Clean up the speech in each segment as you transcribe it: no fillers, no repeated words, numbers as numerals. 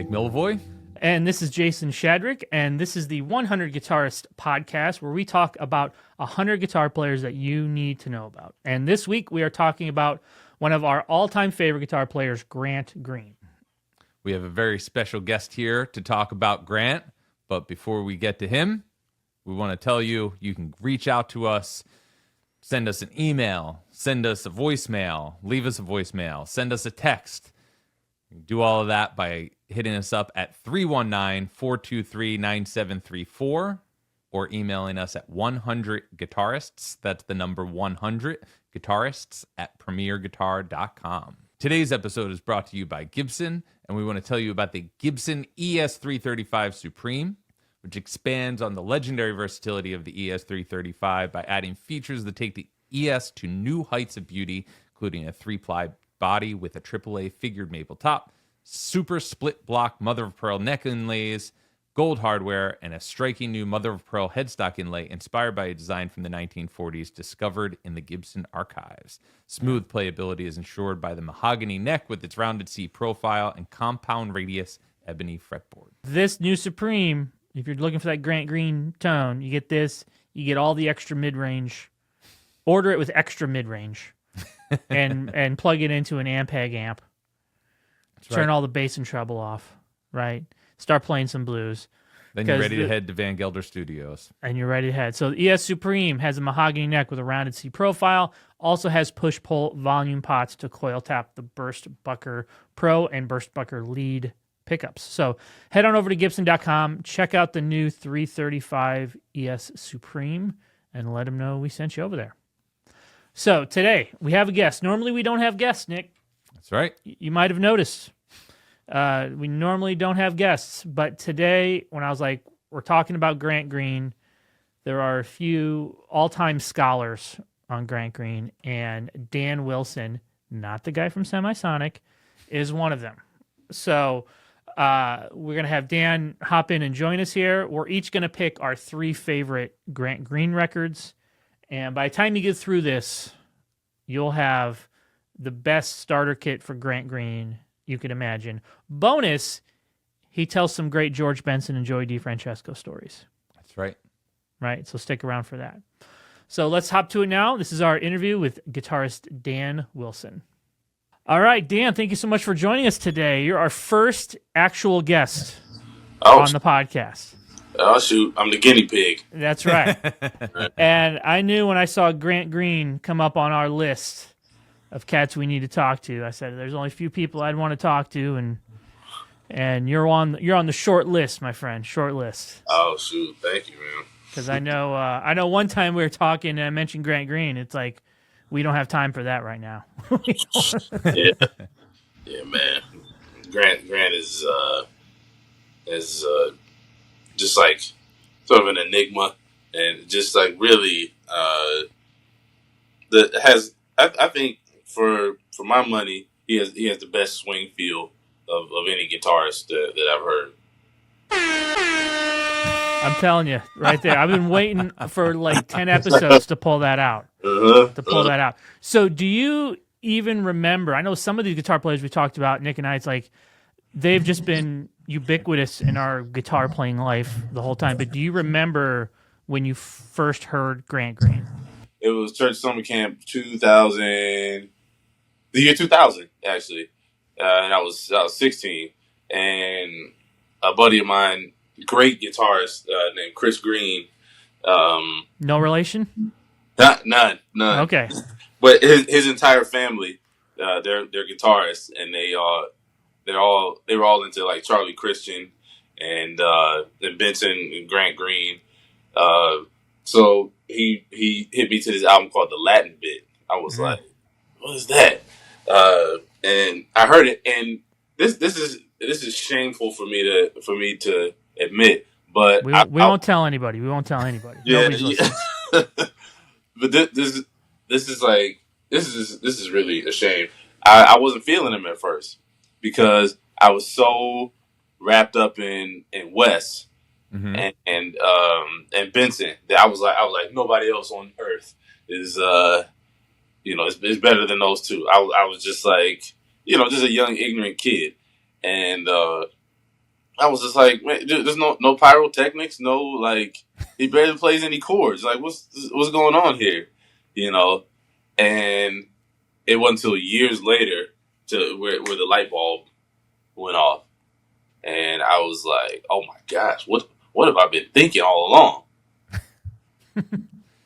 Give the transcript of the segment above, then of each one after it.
Nick Milvoy. And this is Jason Shadrick, and this is the 100 Guitarist podcast, where we talk about 100 guitar players that you need to know about. And this week we are talking about one of our all-time favorite guitar players, Grant Green. We have a very special guest here to talk about Grant, but before we get to him, we want to tell you can reach out to us, send us an email, send us a voicemail, leave us a voicemail, send us a text. Do all of that by hitting us up at 319-423-9734 or emailing us at 100guitarists. That's the number 100 guitarists at premierguitar.com. Today's episode is brought to you by Gibson, and we want to tell you about the Gibson ES335 Supreme, which expands on the legendary versatility of the ES335 by adding features that take the ES to new heights of beauty, including a 3-ply body with a AAA figured maple top, super split block mother-of-pearl neck inlays, gold hardware, and a striking new mother-of-pearl headstock inlay inspired by a design from the 1940s discovered in the Gibson archives. Smooth playability is ensured by the mahogany neck with its rounded C profile and compound radius ebony fretboard. This new Supreme, if you're looking for that Grant Green tone, you get this. You get all the extra mid-range. Order it with extra mid-range. and plug it into an Ampeg amp. Turn all the bass and treble off, right? Start playing some blues. Then you're ready to head to Van Gelder Studios. And you're ready to head. So the ES Supreme has a mahogany neck with a rounded C profile. Also has push-pull volume pots to coil tap the Burst Bucker Pro and Burst Bucker lead pickups. So head on over to Gibson.com, check out the new 335 ES Supreme, and let them know we sent you over there. So today we have a guest. Normally we don't have guests, Nick. That's right. You might have noticed. We normally don't have guests, but today when I was like, we're talking about Grant Green, there are a few all-time scholars on Grant Green, and Dan Wilson, not the guy from Semisonic, is one of them. So we're going to have Dan hop in and join us here. We're each going to pick our 3 favorite Grant Green records. And by the time you get through this, you'll have the best starter kit for Grant Green you could imagine. Bonus, he tells some great George Benson and Joey DeFrancesco stories. That's right. Right, so stick around for that. So let's hop to it now. This is our interview with guitarist Dan Wilson. All right, Dan, thank you so much for joining us today. You're our first actual guest on the podcast. Oh, shoot. I'm the guinea pig. That's right. And I knew when I saw Grant Green come up on our list of cats we need to talk to, I said, there's only a few people I'd want to talk to, and you're on the short list, my friend, short list. Oh, shoot. Thank you, man. Because I know one time we were talking and I mentioned Grant Green. It's like, we don't have time for that right now. Yeah, man. Grant is just like sort of an enigma, and just like really I think for my money, he has the best swing feel of any guitarist that I've heard. I'm telling you, right there. I've been waiting for like 10 episodes to pull that out. So do you even remember, I know some of these guitar players we talked about, Nick and I, it's like they've just been ubiquitous in our guitar playing life the whole time. But do you remember when you first heard Grant Green? It was Church Summer Camp 2000, the year 2000, actually. And I was 16. And a buddy of mine, great guitarist named Chris Green. No relation? None. Okay. But his entire family, they're guitarists, and they were all into like Charlie Christian and Benson and Grant Green. So he hit me to this album called The Latin Bit. I was like, what is that? And I heard it, and this is shameful for me to admit, but we won't tell anybody. We won't tell anybody. Yeah. But this is really a shame. I wasn't feeling him at first because I was so wrapped up in Wes and Benson that I was like nobody else on earth is it's better than those two. I was just like just a young ignorant kid, and I was just like, man, there's no pyrotechnics, no like he barely plays any chords. Like what's going on here, you know? And it wasn't until years later to where the light bulb went off, and I was like, oh my gosh, what have I been thinking all along?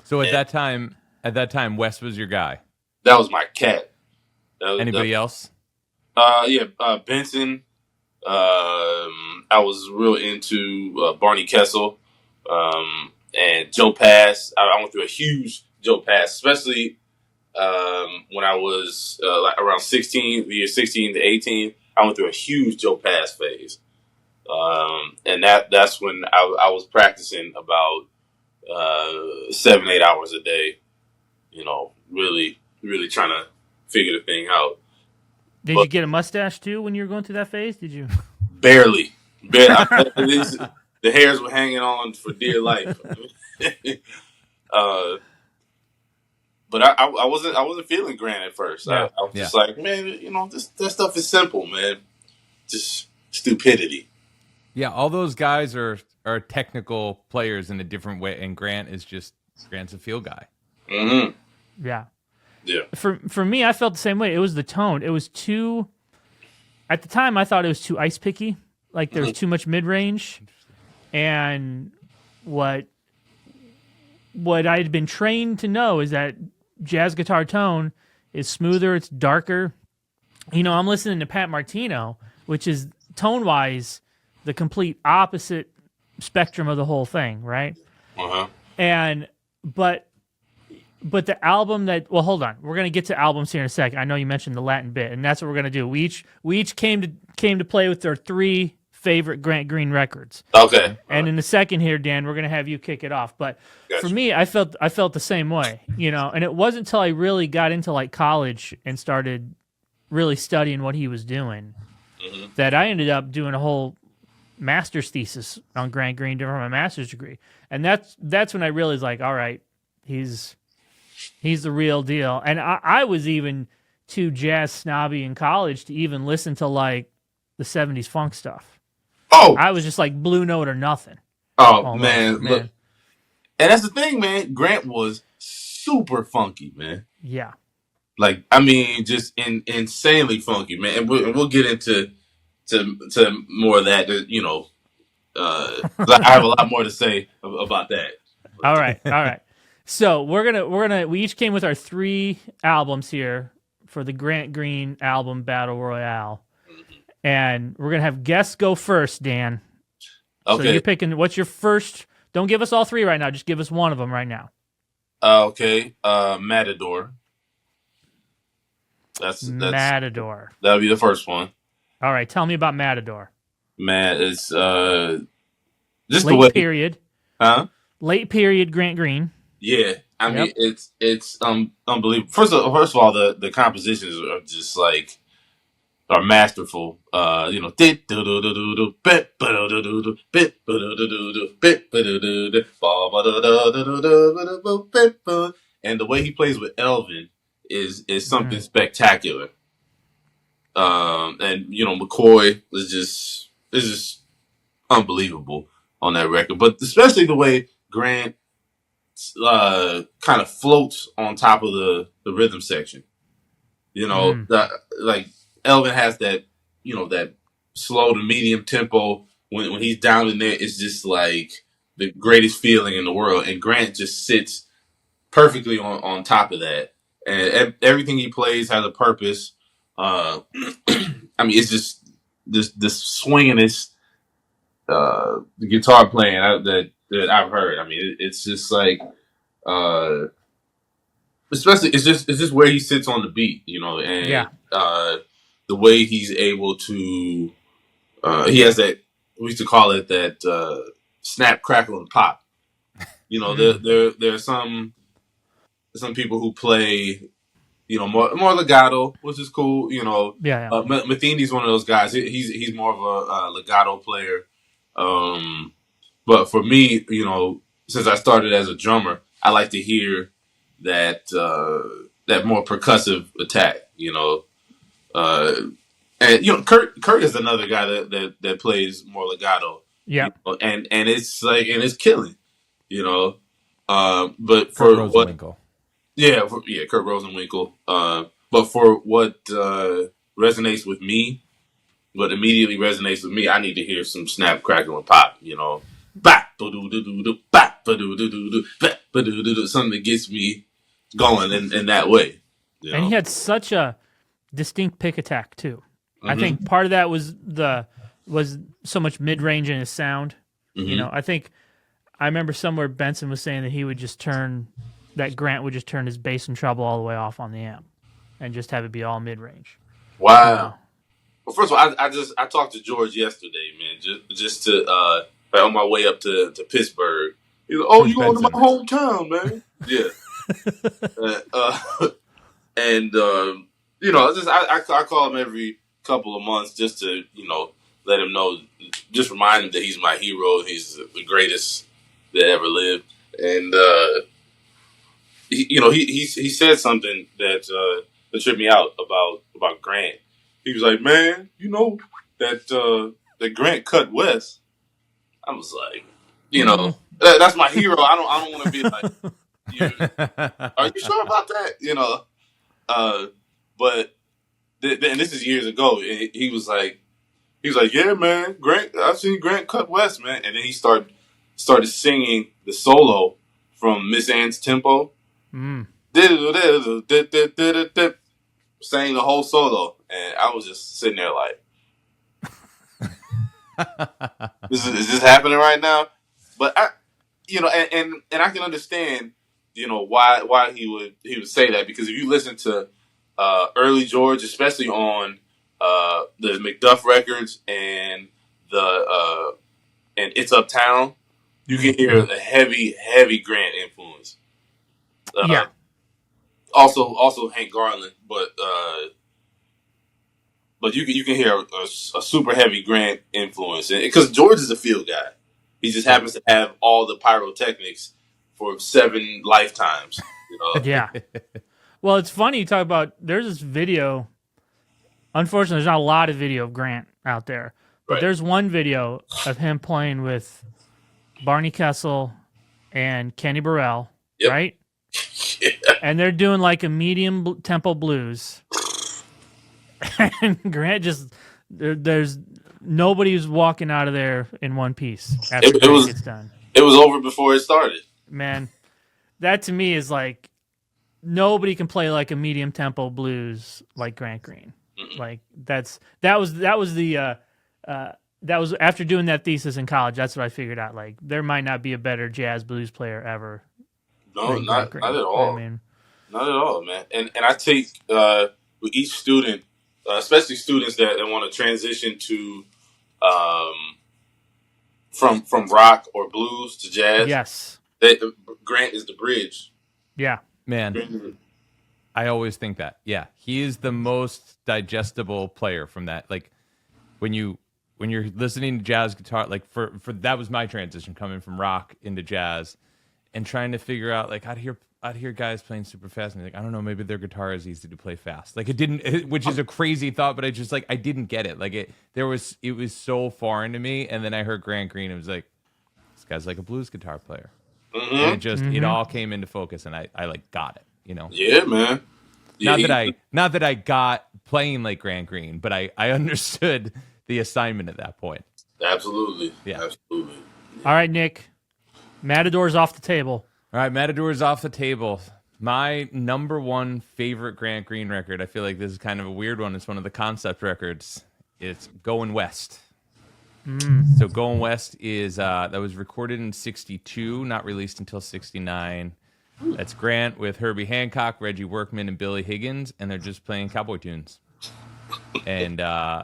So at that time, Wes was your guy. That was my cat. Anybody else? Benson. I was real into Barney Kessel and Joe Pass. I went through a huge Joe Pass, especially when I was like around 16, the year 16 to 18. I went through a huge Joe Pass phase, and that's when I was practicing about 7-8 hours a day. You know, really trying to figure the thing out. Did you get a mustache too when you were going through that phase? Did you? Barely. The hairs were hanging on for dear life. But I wasn't feeling Grant at first. Yeah. I was just like, man, you know, that stuff is simple, man. Just stupidity. Yeah, all those guys are technical players in a different way, and Grant's a feel guy. Mm-hmm. Yeah. Yeah. For me, I felt the same way. It was the tone. It was too. At the time, I thought it was too ice picky. Like there was too much mid range, and what I had been trained to know is that jazz guitar tone is smoother. It's darker. You know, I'm listening to Pat Martino, which is tone wise the complete opposite spectrum of the whole thing, right? Uh-huh. But the album hold on. We're gonna get to albums here in a second. I know you mentioned the Latin bit, and that's what we're gonna do. We each came to play with their 3 favorite Grant Green records. Okay. And in a second here, Dan, we're gonna have you kick it off. But Gotcha. for me, I felt the same way, you know. And it wasn't until I really got into like college and started really studying what he was doing that I ended up doing a whole master's thesis on Grant Green for my master's degree. And that's when I realized, like, all right, he's the real deal. And I was even too jazz snobby in college to even listen to like the 70s funk stuff. Oh, I was just like Blue Note or nothing. Oh, Almost, man, look. And that's the thing, man. Grant was super funky, man. Yeah. Like, I mean, just insanely funky, man. And we'll get into more of that, you know. 'Cause I have a lot more to say about that. All right. So we each came with our 3 albums here for the Grant Green album Battle Royale. And we're gonna have guests go first, Dan. Okay. So you're picking. What's your first? Don't give us all 3 right now. Just give us one of them right now. Okay. Matador. That's Matador. That'll be the first one. All right. Tell me about Matador. Man, it's just Late the way. period. Huh? Late period. Grant Green. Yeah. I mean, it's unbelievable. First of all, the compositions are just like. Are masterful, you know. And the way he plays with Elvin is something spectacular. And you know, McCoy is just unbelievable on that record. But especially the way Grant kind of floats on top of the rhythm section. You know, like. Elvin has that, you know, that slow to medium tempo. When he's down in there, it's just like the greatest feeling in the world. And Grant just sits perfectly on top of that. And everything he plays has a purpose. I mean, it's just this swingingest guitar playing that I've heard. I mean, it's just like, especially it's just where he sits on the beat, you know, and the way he's able to, he has that, we used to call it that snap, crackle, and pop. You know, there are some people who play, you know, more legato, which is cool. You know, Matheny's one of those guys. He's more of a legato player. But for me, you know, since I started as a drummer, I like to hear that more percussive attack. You know. And Kurt is another guy that plays more legato. Yeah. And it's like it's killing. But Kurt for what? Rosenwinkel. Kurt Rosenwinkel. But for what resonates with me, what immediately resonates with me, I need to hear some snap, crackle, and pop. Something that gets me going in that way. And he had such a distinct pick attack too. I think part of that was so much mid range in his sound. I remember somewhere Benson was saying that Grant would just turn his bass and treble all the way off on the amp and just have it be all mid range. Wow. Well, first of all, I talked to George yesterday, man, just to on my way up to Pittsburgh. He's like, "Oh, you going to my hometown, man?" Yeah. I call him every couple of months just to let him know, just remind him that he's my hero. He's the greatest that ever lived, and he said something that tripped me out about Grant. He was like, "Man, that Grant cut West." I was like, that's my hero. I don't want to be like, are you sure about that? But and this is years ago. And he was like, "Yeah, man, Grant. I've seen Grant cut West, man." And then he started singing the solo from Miss Ann's Tempo. Sang the whole solo, and I was just sitting there like, is this happening right now? But I I can understand, why he would say that, because if you listen to early George, especially on the McDuff records and and It's Uptown, you can hear the heavy Grant influence. Also Hank Garland, but you can hear a super heavy Grant influence, because George is a field guy. He just happens to have all the pyrotechnics for 7 lifetimes. Yeah. Well, it's funny you talk about. There's this video. Unfortunately, there's not a lot of video of Grant out there, but there's one video of him playing with Barney Kessel and Kenny Burrell, right? Yeah. And they're doing like a medium tempo blues. And Grant there's nobody who's walking out of there in one piece after it gets done. It was over before it started. Man, that to me is like, nobody can play like a medium tempo blues like Grant Green. Like that was after doing that thesis in college. That's what I figured out. Like, there might not be a better jazz blues player ever. No, not at all. Not at all, man. And I take with each student, especially students that want to transition to from rock or blues to jazz. Yes, Grant is the bridge. Yeah, man. I always think that. Yeah, he is the most digestible player from that. Like when you're listening to jazz guitar, like for that was my transition coming from rock into jazz, and trying to figure out, like, I'd hear guys playing super fast, and like, I don't know, maybe their guitar is easy to play fast. Like which is a crazy thought, but I didn't get it. Like it was so foreign to me. And then I heard Grant Green, and it was like, this guy's like a blues guitar player. Mm-hmm. And it all came into focus, and I like got it. Yeah, man. Yeah, not that I got playing like Grant Green, but I understood the assignment at that point. Absolutely. Yeah. Absolutely. All right, Nick. Matador's off the table. All right, Matador's off the table. My number one favorite Grant Green record, I feel like this is kind of a weird one. It's one of the concept records. It's Going West. So Going West is that was recorded in 1962, not released until 1969. That's Grant with Herbie Hancock, Reggie Workman, and Billy Higgins, and they're just playing cowboy tunes. And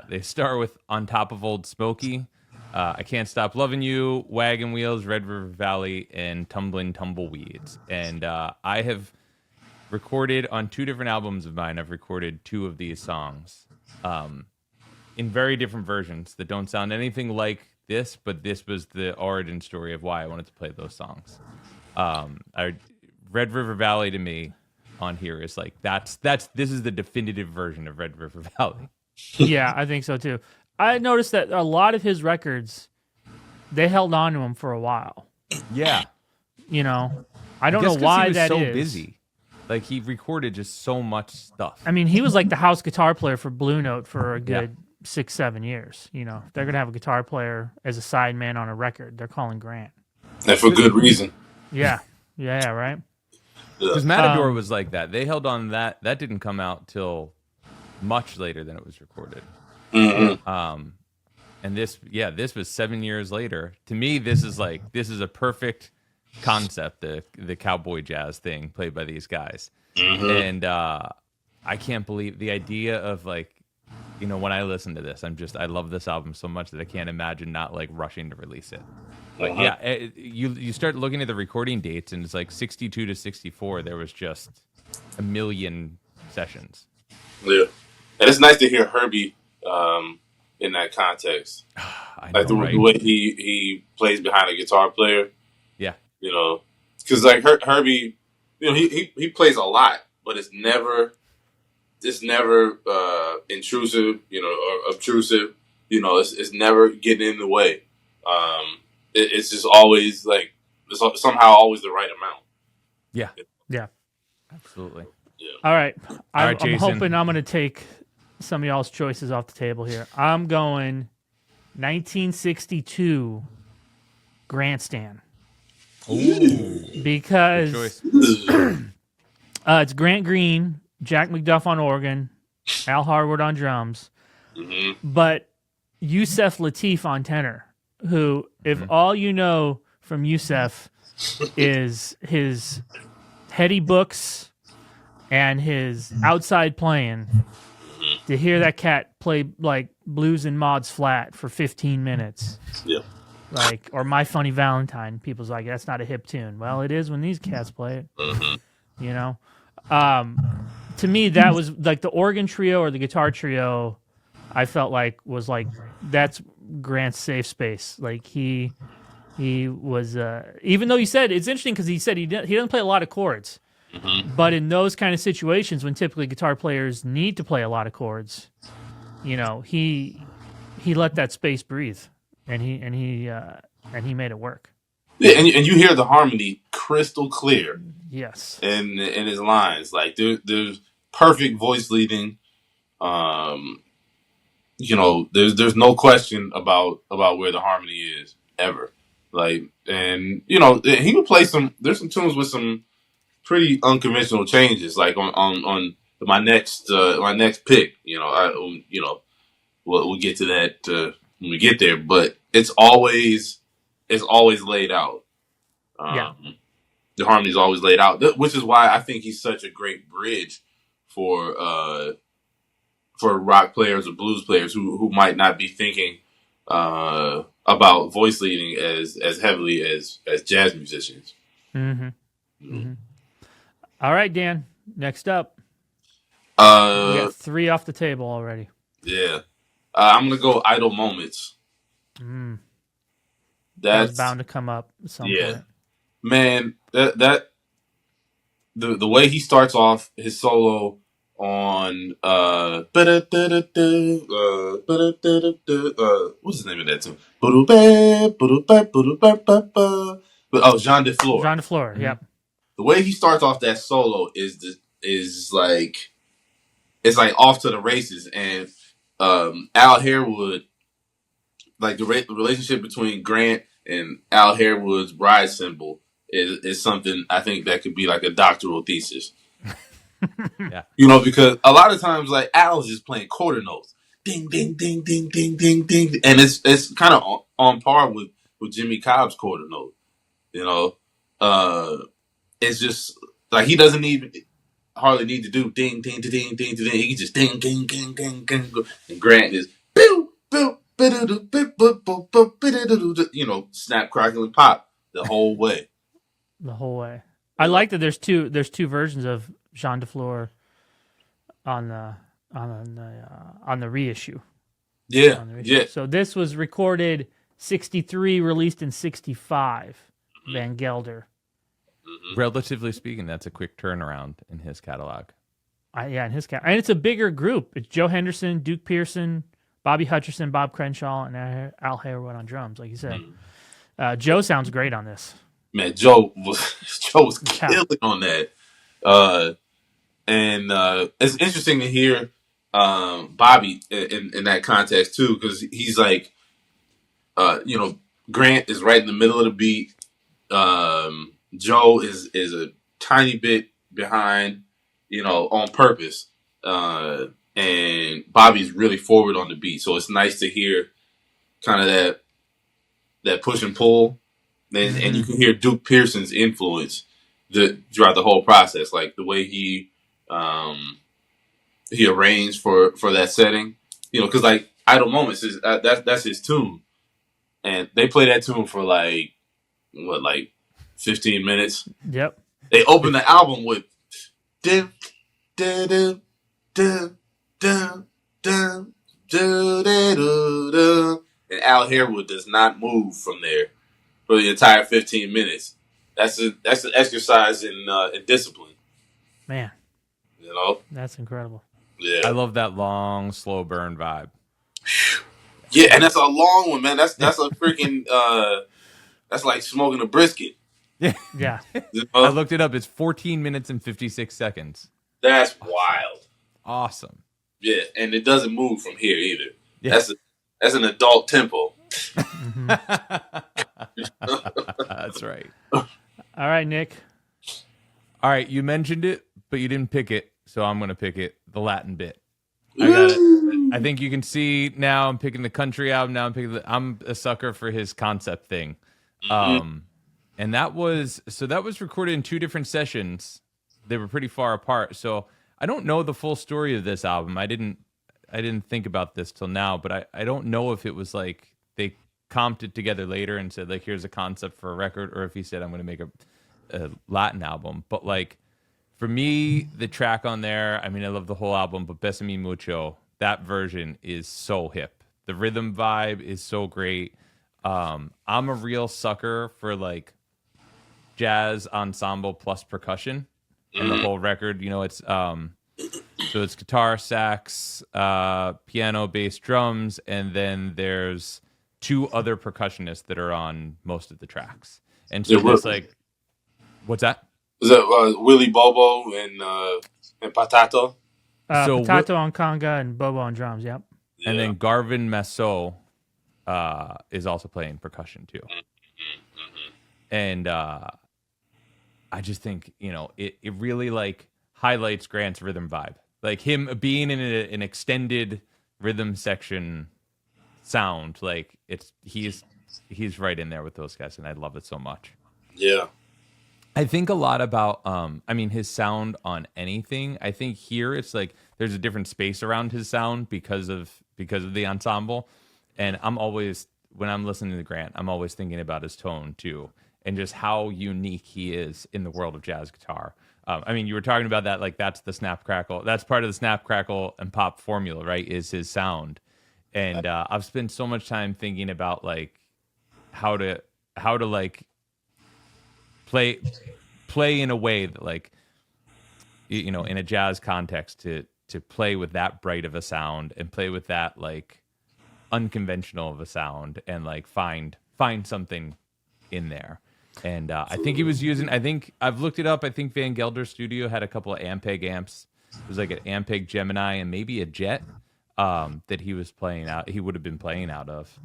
they start with On Top of Old Smoky, I Can't Stop Loving You, Wagon Wheels, Red River Valley, and Tumbling Tumbleweeds. And I have recorded on 2 different albums of mine. I've recorded 2 of these songs in very different versions that don't sound anything like this, but this was the origin story of why I wanted to play those songs. Red River Valley to me on here is like this is the definitive version of Red River Valley. Yeah, I think so too. I noticed that a lot of his records, they held on to him for a while. Yeah. You know, I don't guess know 'cause why he was that so is. busy. Like he recorded just so much stuff. I mean, he was like the house guitar player for Blue Note for a good 6-7 years. You know, if they're gonna have a guitar player as a sideman on a record, they're calling Grant. And for good reason. Yeah, right. Because Matador was like that. They held on that. That didn't come out till much later than it was recorded. Mm-hmm. And this was 7 years later. To me, this is a perfect concept, the cowboy jazz thing played by these guys. Mm-hmm. And I can't believe the idea of like, you know, when I listen to this, I love this album so much that I can't imagine not like rushing to release it. Like, you start looking at the recording dates, and it's like 62 to 64. There was just a million sessions. Yeah, and it's nice to hear Herbie in that context. I know, right? The way he plays behind a guitar player. Yeah, you know, because like Herbie, you know, he plays a lot, but it's never intrusive, you know, or obtrusive. You know, it's never getting in the way. It's just always like it's somehow always the right amount. Yeah, absolutely. Yeah. All right, I'm Jason. hoping I'm gonna take some of y'all's choices off the table here. I'm going 1962 Grandstand. Ooh, because choice. it's Grant Green, Jack McDuff on organ, Al Harwood on drums, but Yusef Lateef on tenor, who, if all you know from Yusef is his heady books and his outside playing, to hear that cat play like Blues and Mods Flat for 15 minutes. Yeah. Like, or My Funny Valentine, people's like, that's not a hip tune. Well, it is when these cats play it. You know? To me, that was like the organ trio or the guitar trio, I felt like was like, that's Grant's safe space. Like, he was, even though he said, it's interesting because he said he doesn't play a lot of chords. But in those kind of situations when typically guitar players need to play a lot of chords, you know, he let that space breathe. And he made it work. Yeah, and you hear the harmony crystal clear. Yes. In his lines, like there's perfect voice leading. You know, there's no question about where the harmony is ever. Like, and you know, he would play there's some tunes with some pretty unconventional changes. Like on my next pick. You know, we'll get to that when we get there, but it's always laid out. The harmony is always laid out, which is why I think he's such a great bridge for rock players or blues players who might not be thinking about voice leading as heavily as jazz musicians. All right, Dan. Next up, we got 3 off the table already. Yeah. I'm gonna go Idle Moments. That's bound to come up at some point. Man, that the way he starts off his solo on what's his name of that tune? Jean de Flor. Jean de Flor, yep. The way he starts off that solo is like it's like off to the races, and Al Harewood, like the relationship between Grant and Al Harewood's bride symbol is something I think that could be like a doctoral thesis. Yeah. You know, because a lot of times like Al's just playing quarter notes. Ding, ding, ding, ding, ding, ding, ding. And it's kind of on par with Jimmy Cobb's quarter note. You know? It's just like he doesn't even hardly need to do ding, ding, ding, ding, ding, ding. He can just ding, ding, ding, ding, ding. And Grant is boo, boo, you know, snap, crackle, and pop the whole way. The whole way. I like that there's two versions of Jean de Flor on the reissue. Yeah, yeah. So this was recorded 63, released in 65. Van Gelder. Relatively speaking, that's a quick turnaround in his catalog. Yeah, in his count. And it's a bigger group. It's Joe Henderson, Duke Pearson, Bobby Hutcherson, Bob Crenshaw, and Al Harewood on drums, like you said. Joe sounds great on this. Man, Joe was killing on that. And it's interesting to hear Bobby in that context too, because he's like, Grant is right in the middle of the beat. Joe is a tiny bit behind, on purpose. And Bobby's really forward on the beat, so it's nice to hear kind of that push and pull, and you can hear Duke Pearson's influence throughout the whole process, like the way he arranged for that setting, because like Idle Moments is that's his tune, and they play that tune for like 15 minutes. Yep. They open the album with dim dim dim dim dim dim dim, and Al Harewood does not move from there for the entire 15 minutes. That's an exercise in discipline. Man, that's incredible. Yeah, I love that long, slow burn vibe. Yeah, and that's a long one, man. That's a freaking that's like smoking a brisket. Yeah. I looked it up. It's 14 minutes and 56 seconds. That's wild. Awesome. Yeah, and it doesn't move from here either. Yeah. That's an adult tempo. That's right. All right, Nick. All right, you mentioned it, but you didn't pick it, so I'm going to pick it, the Latin bit. I got it. I think you can see now I'm picking the country album. Now I'm a sucker for his concept thing. And that was recorded in 2 different sessions. They were pretty far apart. So I don't know the full story of this album. I didn't think about this till now, but I don't know if it was like they comped it together later and said like, here's a concept for a record, or if he said, I'm going to make a Latin album. But like, for me, the track on there, I mean, I love the whole album, but Besame Mucho, that version is so hip. The rhythm vibe is so great. I'm a real sucker for like jazz ensemble plus percussion, and the whole record, it's so it's guitar, sax, piano, bass, drums, and then there's 2 other percussionists that are on most of the tracks. And so it's like, what's that? Is that Willie Bobo and Patato? Patato on conga and Bobo on drums, yep. Yeah. And then Garvin Massot is also playing percussion too. And I just think, it really like highlights Grant's rhythm vibe. Like him being in an extended rhythm section sound, like he's right in there with those guys, and I love it so much. Yeah. I think a lot about his sound on anything. I think here it's like there's a different space around his sound because of the ensemble. And I'm always, when I'm listening to Grant, I'm always thinking about his tone too, and just how unique he is in the world of jazz guitar. You were talking about that, like that's the snap crackle. That's part of the snap crackle and pop formula, right? Is his sound. And I've spent so much time thinking about like how to like play in a way that like, in a jazz context to play with that bright of a sound and play with that like unconventional of a sound and like find something in there. And I think he was using, I think I've looked it up. I think Van Gelder's studio had a couple of Ampeg amps. It was like an Ampeg Gemini and maybe a Jet that he was playing out. He would have been playing out of.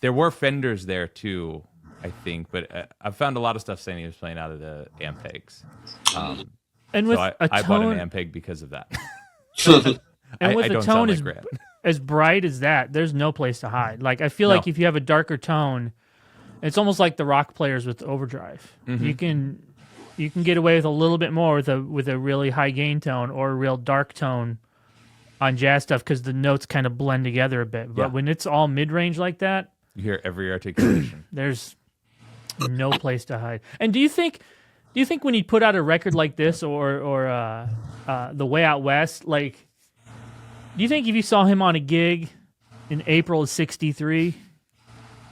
There were Fenders there too, I think, but I found a lot of stuff saying he was playing out of the Ampegs. And with so a I tone, bought an Ampeg because of that. and with I a don't tone sound like Grant. as bright as that, there's no place to hide. Like I feel like if you have a darker tone, it's almost like the rock players with overdrive. Mm-hmm. You can get away with a little bit more with a really high gain tone or a real dark tone on jazz stuff because the notes kind of blend together a bit. But when it's all mid range like that, You hear every articulation. There's no place to hide. And do you think when he put out a record like this or The Way Out West, like, do you think if you saw him on a gig in April of '63,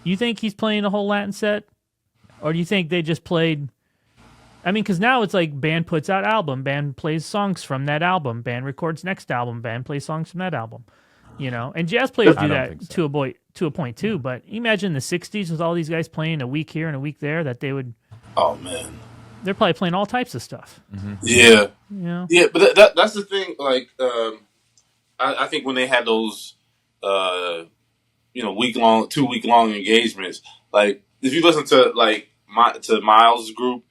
you think he's playing a whole Latin set? Or do you think they just played I mean, because now it's like band puts out album, band plays songs from that album, band records next album, band plays songs from that album. And jazz players do that to a point too. But imagine the '60s with all these guys playing a week here and a week there. That they would. Oh man, they're probably playing all types of stuff. Mm-hmm. Yeah, yeah. But that's the thing. Like, I think when they had those, 2-week long engagements. Like, if you listen to Miles' group,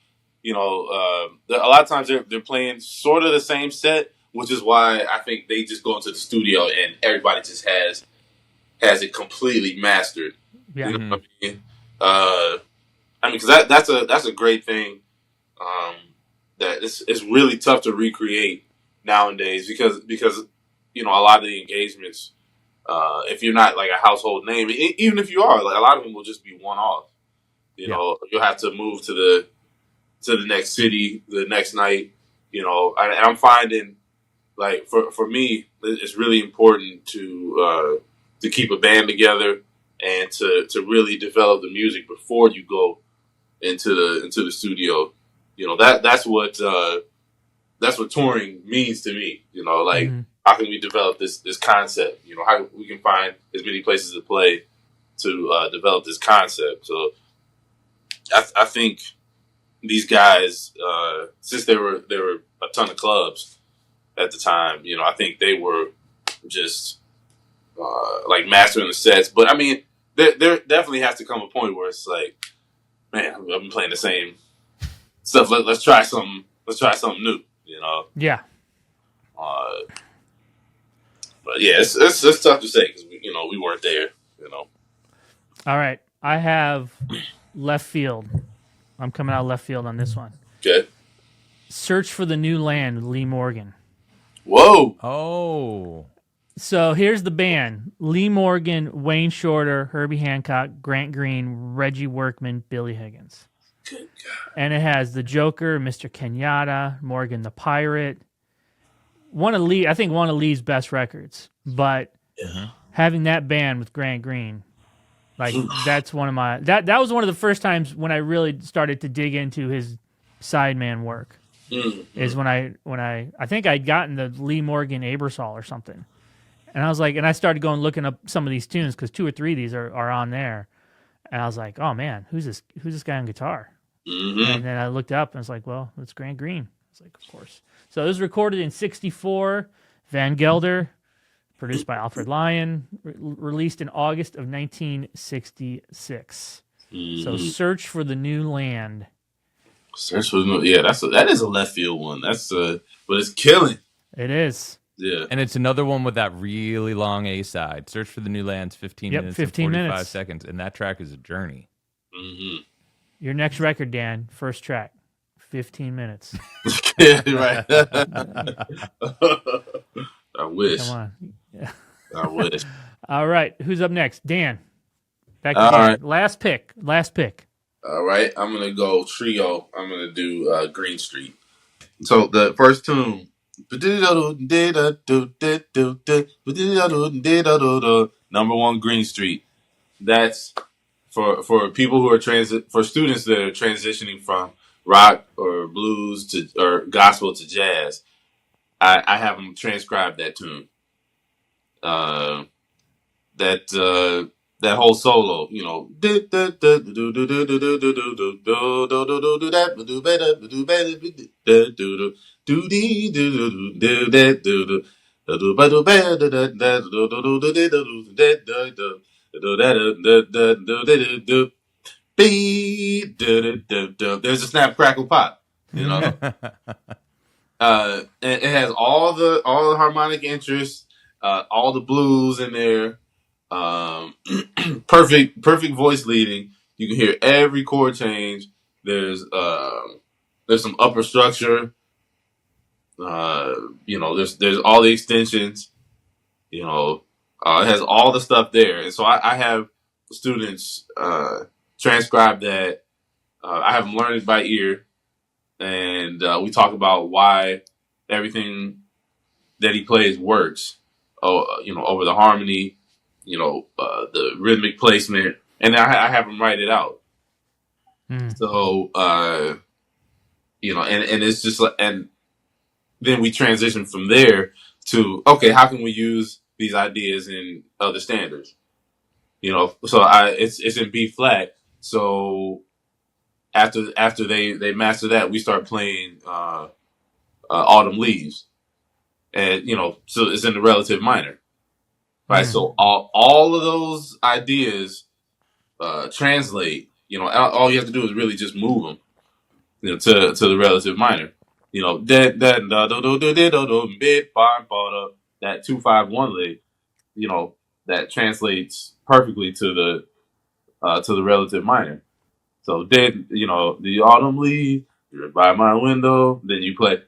a lot of times they're playing sort of the same set, which is why I think they just go into the studio and everybody just has it completely mastered. Yeah. You know what I mean? Because that's a great thing. That it's really tough to recreate nowadays because a lot of the engagements, if you're not like a household name, even if you are, like a lot of them will just be one off. You'll have to move to the next city the next night. And I'm finding, like, for me, it's really important to keep a band together and to really develop the music before you go into the studio. That's what touring means to me. Like, how can we develop this concept? How we can find as many places to play to develop this concept. So I think these guys, since there were a ton of clubs at the time, I think they were just like mastering the sets. But I mean, there definitely has to come a point where it's like, man, I've been playing the same stuff. Let's try something. Let's try something new. Yeah. But yeah, it's tough to say because we weren't there. All right, I have left field. I'm coming out left field on this one. Okay. Search for the New Land with Lee Morgan. Whoa. Oh. So here's the band: Lee Morgan, Wayne Shorter, Herbie Hancock, Grant Green, Reggie Workman, Billy Higgins. Good God. And it has the Joker, Mr. Kenyatta, Morgan the Pirate. I think one of Lee's best records. But having that band with Grant Green, like that's one of my that was one of the first times when I really started to dig into his sideman work. Is when I think I'd gotten the Lee Morgan Abersol or something. And I was like, and I started going looking up some of these tunes because 2 or 3 of these are on there. And I was like, oh man, who's this guy on guitar? And then I looked up and I was like, well, it's Grant Green. I was like, of course. So it was recorded in '64, Van Gelder, produced by Alfred Lyon, released in August of 1966. So Search for the New Land. Search for the New, yeah, that is a left field one. But it's killing. It is. Yeah. And it's another one with that really long A side. Search for the New Land's 15 minutes 15 and 45 minutes. seconds. And that track is a journey. Your next record, Dan, first track, 15 minutes. Yeah, right. I wish. Come on. Yeah. I wish. All right, who's up next? Dan. Back to All Dan. right. Last pick. All right, I'm gonna go trio. I'm gonna do Green Street. So the first tune, #1 Green Street. That's for people who are for students that are transitioning from rock or blues or gospel to jazz. I have them transcribe that tune. That whole solo, there's a snap, crackle, pop. It has all the harmonic interest, all the blues in there. Perfect voice leading. You can hear every chord change. There's some upper structure. There's all the extensions. It has all the stuff there. And so I have students transcribe that. I have them learn it by ear, and we talk about why everything that he plays works. Over the harmony. The rhythmic placement, and I have them write it out. So, and it's just like, and then we transition from there to, okay, how can we use these ideas in other standards? So it's in B flat. So after they master that, we start playing Autumn Leaves, and so it's in the relative minor, right? So all of those ideas translate. All you have to do is really just move them, to the relative minor. That 2-5-1 lick, that translates perfectly to the relative minor. So then, the autumn leaves, you're by my window. Then you play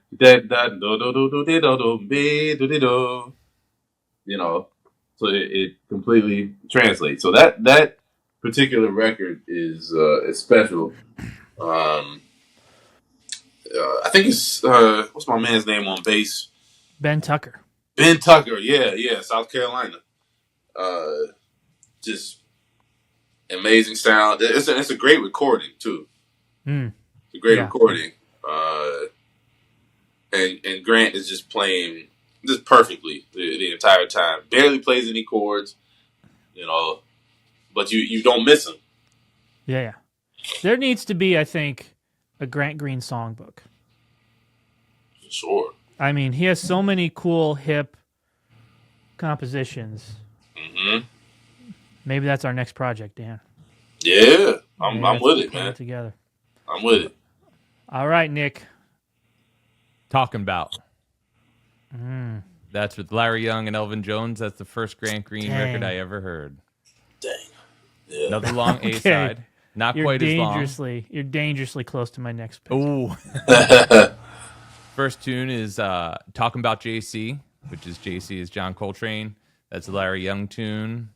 so it completely translates. So that particular record is special. I think it's what's my man's name on bass? Ben Tucker. Ben Tucker, yeah, South Carolina. Just amazing sound. It's a great recording too. It's a great recording. And Grant is just playing just perfectly the entire time. Barely plays any chords, but you don't miss him. Yeah. There needs to be, I think, a Grant Green songbook. Sure. I mean, he has so many cool, hip compositions. Mm-hmm. Maybe that's our next project, Dan. Yeah, I'm with it, man. Together. I'm with it. All right, Nick. Talking about. That's with Larry Young and Elvin Jones. That's the first Grant Green record I ever heard. Dang. Yeah. Another long A side. Not quite as long. You're dangerously close to my next pick. Ooh. First tune is Talking About JC, which is JC is John Coltrane. That's a Larry Young tune.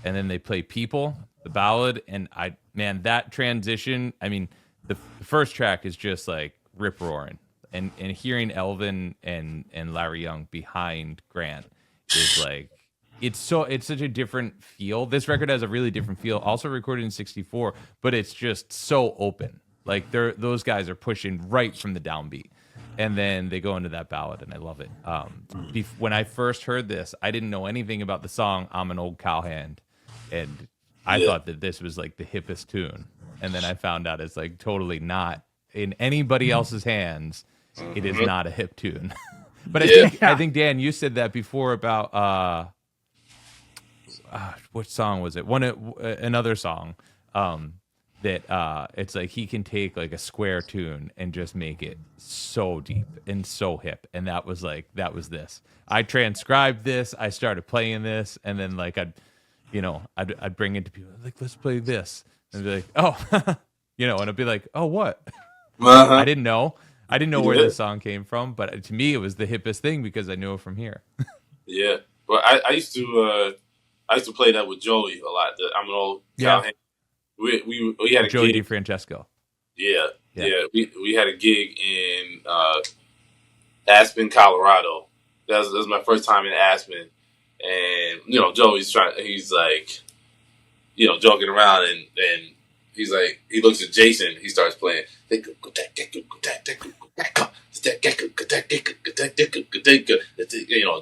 And then they play People, the ballad. And that transition, I mean, the first track is just like rip roaring. And hearing Elvin and Larry Young behind Grant is like, it's such a different feel. This record has a really different feel. Also recorded in '64, but it's just so open. Like those guys are pushing right from the downbeat, and then they go into that ballad, and I love it. When I first heard this, I didn't know anything about the song "I'm an Old Cowhand," and I thought that this was like the hippest tune, and then I found out it's like totally not in anybody else's hands. It is not a hip tune. But I think Dan, you said that before about what song was it? Another song that it's like he can take like a square tune and just make it so deep and so hip, and that was this. I transcribed this, I started playing this, and then like I'd bring it to people like, let's play this, and be like, oh, and I'd be like, oh, what? I didn't know where this song came from, but to me it was the hippest thing because I knew it from here. Yeah, well, I used to play that with Joey a lot. I'm an old cowhand. We had a Joey gig. DeFrancesco. Yeah. We had a gig in Aspen, Colorado. That was my first time in Aspen, and Joey's he's like, joking around, and he's like, he looks at Jason, he starts playing.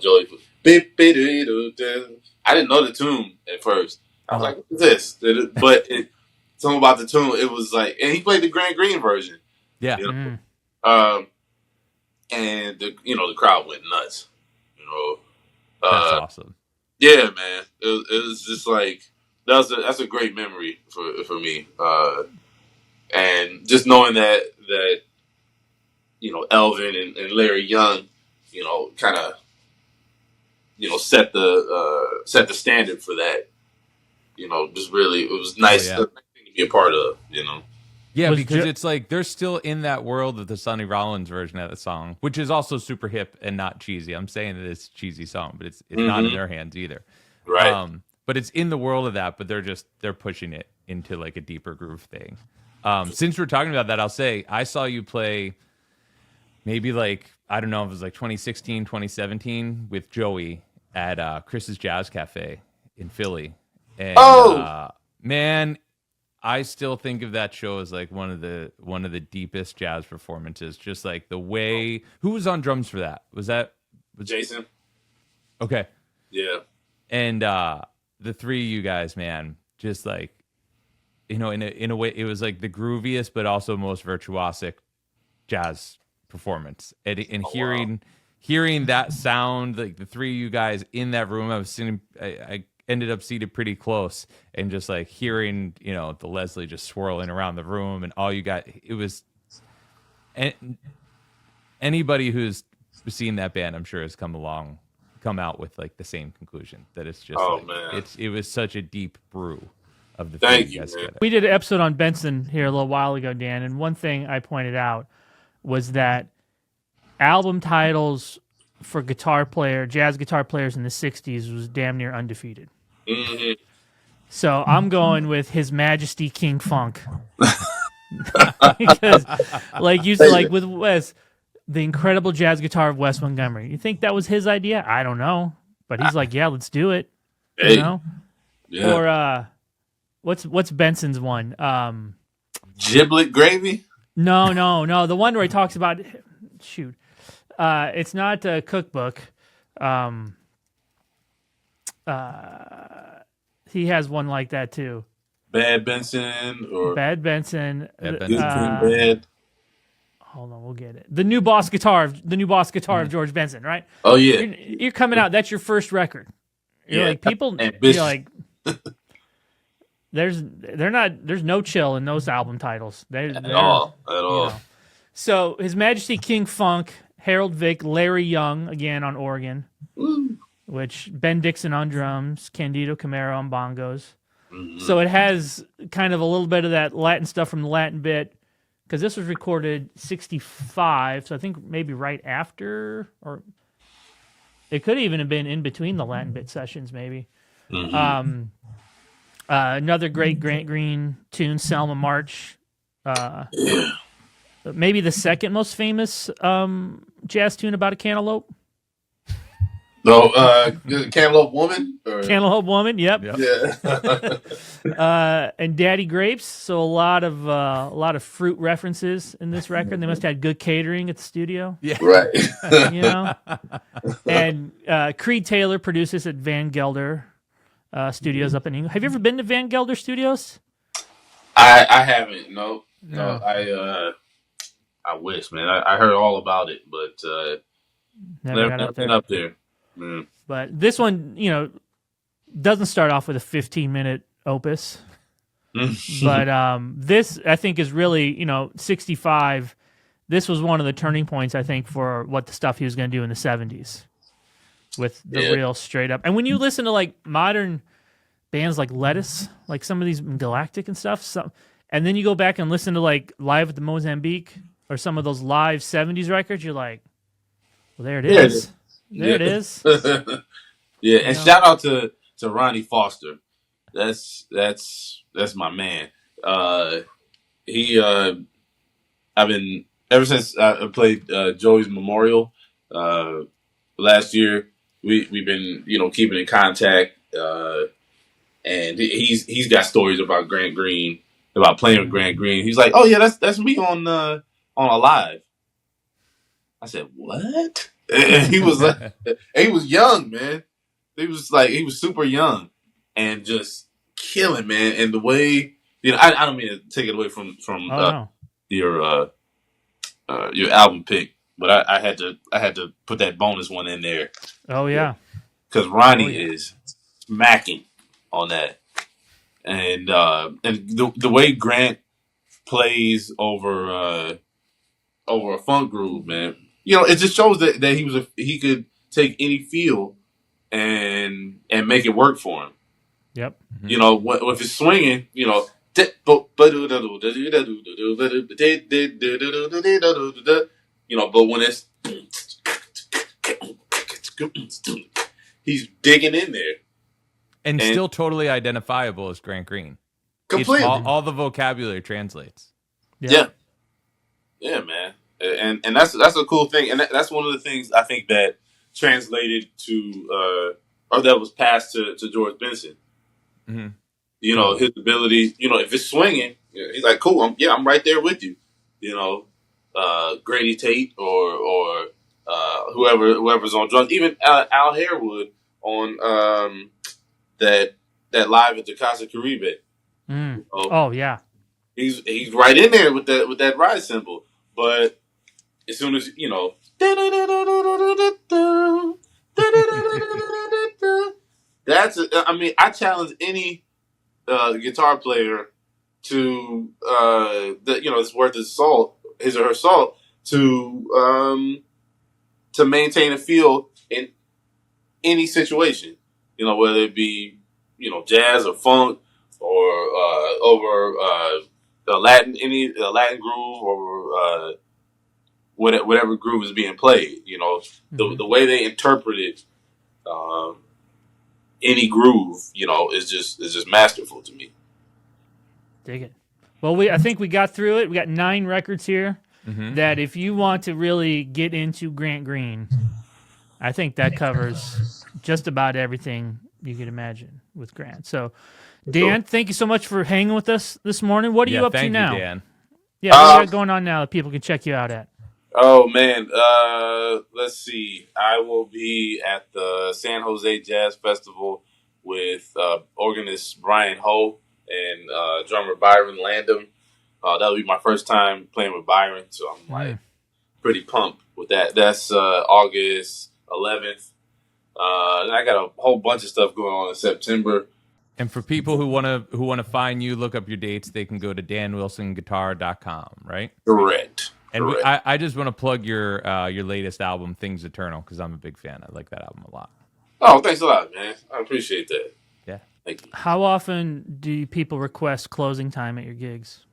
Joey. I didn't know the tune at first. I was like, "What is this?" But something about the tune, it was like, and he played the Grant Green version. Yeah. And the crowd went nuts. That's awesome. Yeah, man. It was just like that's a great memory for me. And just knowing that Elvin and Larry Young, kind of set the standard for that. Just really, it was nice to be a part of. Yeah, because it's like they're still in that world of the Sonny Rollins version of the song, which is also super hip and not cheesy. I'm saying that it's a cheesy song, but it's not in their hands either. Right. But it's in the world of that, but they're pushing it into like a deeper groove thing. Since we're talking about that, I'll say I saw you play maybe like, I don't know if it was like 2016, 2017 with Joey at Chris's Jazz Cafe in Philly. And man, I still think of that show as like one of the deepest jazz performances. Just like the way, who was on drums for that? Was Jason? Okay. Yeah. And the three of you guys, man, just like, in a way, it was like the grooviest but also most virtuosic jazz performance. And hearing that sound, like the three of you guys in that room, I ended up seated pretty close, and just like hearing, the Leslie just swirling around the room, and all you got, it was, anybody who's seen that band, I'm sure, has come out with like the same conclusion, that it's just, man, it was such a deep brew of the Thank thing you, guys man. get it. We did an episode on Benson here a little while ago, Dan, and one thing I pointed out was that album titles for jazz guitar players in the 60s was damn near undefeated. Mm-hmm. So I'm going with His Majesty King Funk. Because, like you said, like with Wes, the incredible jazz guitar of Wes Montgomery. You think that was his idea? I don't know. But he's like, yeah, let's do it. Hey. Yeah. Or what's Benson's one? Giblet Gravy? No. The one where he talks about, shoot. It's not a cookbook. He has one like that too. Bad Benson or Bad Benson. Bad. Hold on, we'll get it. The new boss guitar of George Benson, right? Oh yeah. You're coming out. That's your first record. You're like, people. Ambitious. You're like, there's no chill in those album titles. At all. So His Majesty King Funk, Harold Vick, Larry Young again on organ, which Ben Dixon on drums, Candido Camaro on bongos. Mm-hmm. So it has kind of a little bit of that Latin stuff from the Latin bit, because this was recorded 65, so I think maybe right after, or it could even have been in between the Latin bit sessions, maybe. Mm-hmm. Another great Grant Green tune, Selma March. Maybe the second most famous jazz tune about a cantaloupe. No, Cantaloupe Woman? Cantaloupe Woman, yep. Yeah. And Daddy Grapes, so a lot of fruit references in this record. They must have had good catering at the studio. Yeah. Right. And Creed Taylor produced this at Van Gelder Studios up in England. Have you ever been to Van Gelder Studios? I haven't. No. I wish, man. I heard all about it, but Never got been up there. Mm. But this one, doesn't start off with a 15-minute opus. But this, I think, is really, 65. This was one of the turning points, I think, for what the stuff he was going to do in the 70s with the real straight up. And when you listen to like modern bands like Lettuce, like some of these Galactic and stuff, and then you go back and listen to like Live at the Mozambique or some of those live 70s records, you're like, well, there it is. There it is. Yeah, and shout out to Ronnie Foster. That's my man. I've been, ever since I played Joey's Memorial last year, we've been keeping in contact, and he's got stories about Grant Green, about playing with Grant Green. He's like, oh yeah, that's me on Alive. I said, what? And he was like, he was young, man. He was super young and just killing, man. And the way, I don't mean to take it away from your album pick, but I had to put that bonus one in there. Oh yeah, because Ronnie is smacking on that, and the way Grant plays over a funk groove, man. It just shows that he could take any feel and make it work for him. Yep. If it's swinging, but when it's he's digging in there. And still totally identifiable as Grant Green. Completely. All the vocabulary translates. Yeah, man. And that's a cool thing. And that's one of the things I think that translated to, or that was passed to George Benson. Mm-hmm. You know, his ability. You know, if it's swinging, he's like, cool. I'm right there with you. You know, Grady Tate or whoever's on drums. Even Al Harewood on that live at the Casa Caribe. Mm. You know, Oh yeah. he's right in there with that ride cymbal. But as soon as you know, I mean, I challenge any guitar player to it's worth his or her salt to maintain a feel in any situation. You know, whether it be jazz or funk or over the Latin groove or whatever groove is being played. You know, the way they interpret it, any groove, is just masterful to me. Dig it. Well, I think we got through it. We got 9 records here. That if you want to really get into Grant Green, I think that covers just about everything you could imagine with Grant. So, Dan, thank you so much for hanging with us this morning. What are you up to now? Thank you, Dan. Yeah, what do you got going on now that people can check you out at? Oh man, let's see. I will be at the San Jose Jazz Festival with organist Brian Ho and drummer Byron Landon. That'll be my first time playing with Byron, so I'm like pretty pumped with that. That's August 11th. And I got a whole bunch of stuff going on in September. And for people who want to find you, look up your dates, they can go to danwilsonguitar.com, right? Correct. And Correct. I just want to plug your latest album, Things Eternal, because I'm a big fan. I like that album a lot. Oh, thanks a lot, man. I appreciate that. Yeah. Thank you. How often do people request closing time at your gigs?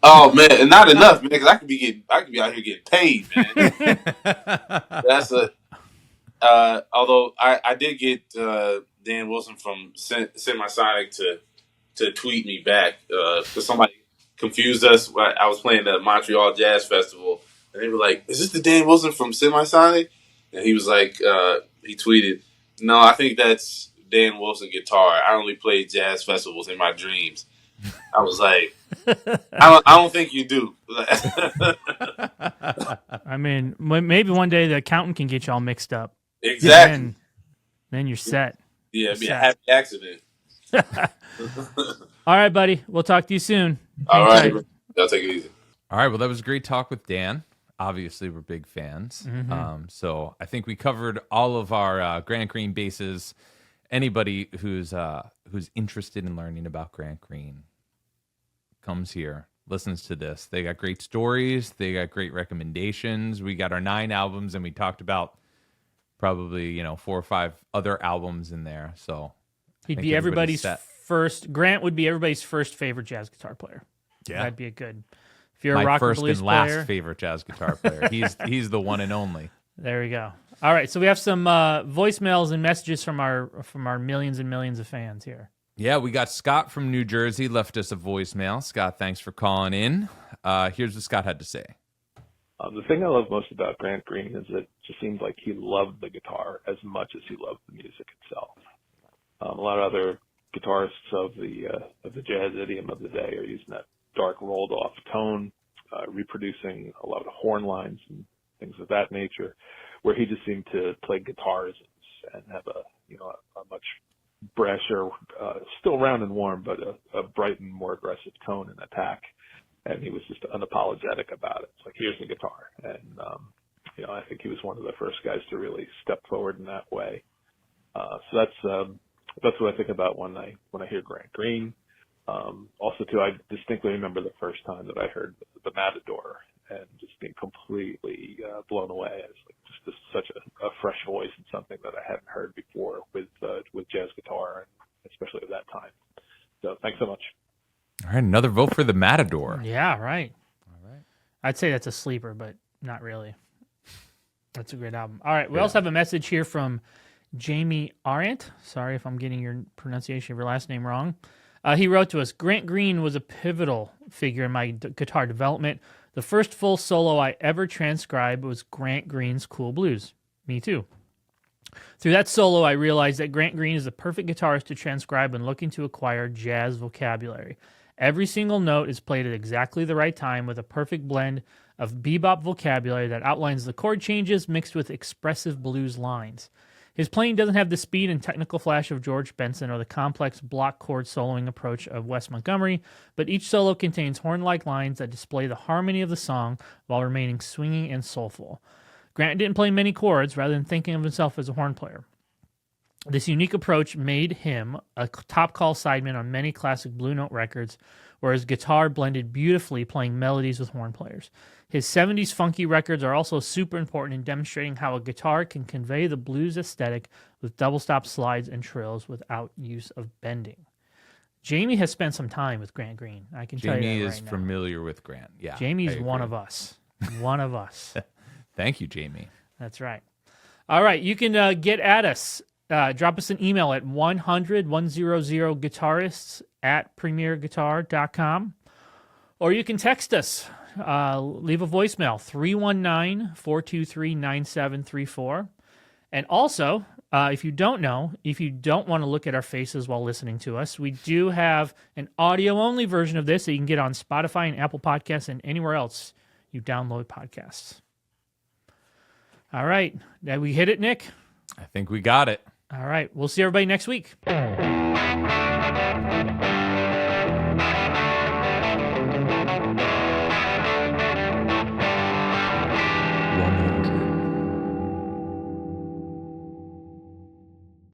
Oh man, and not enough, man, because I could be out here getting paid, man. That's although I did get Dan Wilson from Semisonic to tweet me back because somebody confused us. I was playing the Montreal Jazz Festival, and they were like, "Is this the Dan Wilson from Semisonic?" And he was like, he tweeted, "No, I think that's Dan Wilson guitar. I only play jazz festivals in my dreams." I was like, I don't think you do. I mean, maybe one day the accountant can get you all mixed up. Exactly. Then you're set. Yeah, it'd be a happy accident. All right, buddy. We'll talk to you soon. All right. Y'all take it easy. All right. Well, that was a great talk with Dan. Obviously, we're big fans. So I think we covered all of our Grant Green bases. Anybody who's interested in learning about Grant Green comes here, listens to this. They got great stories. They got great recommendations. We got our 9 albums, and we talked about probably 4 or 5 other albums in there. So he'd be everybody's first. Grant would be everybody's first favorite jazz guitar player. Yeah, that'd be a good. If you're my a rock first and and last favorite jazz guitar player. He's the one and only. There we go. All right, so we have some voicemails and messages from our millions and millions of fans here. Yeah, we got Scott from New Jersey left us a voicemail. Scott, thanks for calling in. Here's what Scott had to say. The thing I love most about Grant Green is it just seems like he loved the guitar as much as he loved the music itself. A lot of other guitarists of the jazz idiom of the day are using that dark rolled off tone, reproducing a lot of horn lines and things of that nature, where he just seemed to play guitars and have a much brasher, still round and warm, but a bright and more aggressive tone and attack. And he was just unapologetic about it. It's like, here's the guitar. And, I think he was one of the first guys to really step forward in that way. So that's what I think about when I hear Grant Green. Also too, I distinctly remember the first time that I heard the Matador and just being completely blown away. It's like just such a fresh voice and something that I hadn't heard before with jazz guitar, and especially at that time. So thanks so much. All right, another vote for the Matador. Yeah, right. All right. I'd say that's a sleeper, but not really. That's a great album. All right, we also have a message here from Jamie Arendt. Sorry if I'm getting your pronunciation of your last name wrong. He wrote to us, Grant Green was a pivotal figure in my guitar development. The first full solo I ever transcribed was Grant Green's Cool Blues. Me too. Through that solo, I realized that Grant Green is the perfect guitarist to transcribe when looking to acquire jazz vocabulary. Every single note is played at exactly the right time with a perfect blend of bebop vocabulary that outlines the chord changes mixed with expressive blues lines. His playing doesn't have the speed and technical flash of George Benson or the complex block chord soloing approach of Wes Montgomery, but each solo contains horn-like lines that display the harmony of the song while remaining swinging and soulful. Grant didn't play many chords rather than thinking of himself as a horn player. This unique approach made him a top call sideman on many classic Blue Note records, where his guitar blended beautifully playing melodies with horn players. His 70s funky records are also super important in demonstrating how a guitar can convey the blues aesthetic with double stop slides and trills without use of bending. Jamie has spent some time with Grant Green. I can tell you that Jamie right is now. familiar with Grant. Yeah, Jamie's I agree. one of us. One of us. Thank you, Jamie. That's right. All right, you can get at us. Drop us an email at 100guitarists at premierguitar.com. Or you can text us. Leave a voicemail, 319-423-9734. And also, if you don't want to look at our faces while listening to us, we do have an audio-only version of this that you can get on Spotify and Apple Podcasts and anywhere else you download podcasts. All right. Did we hit it, Nick? I think we got it. All right. We'll see everybody next week.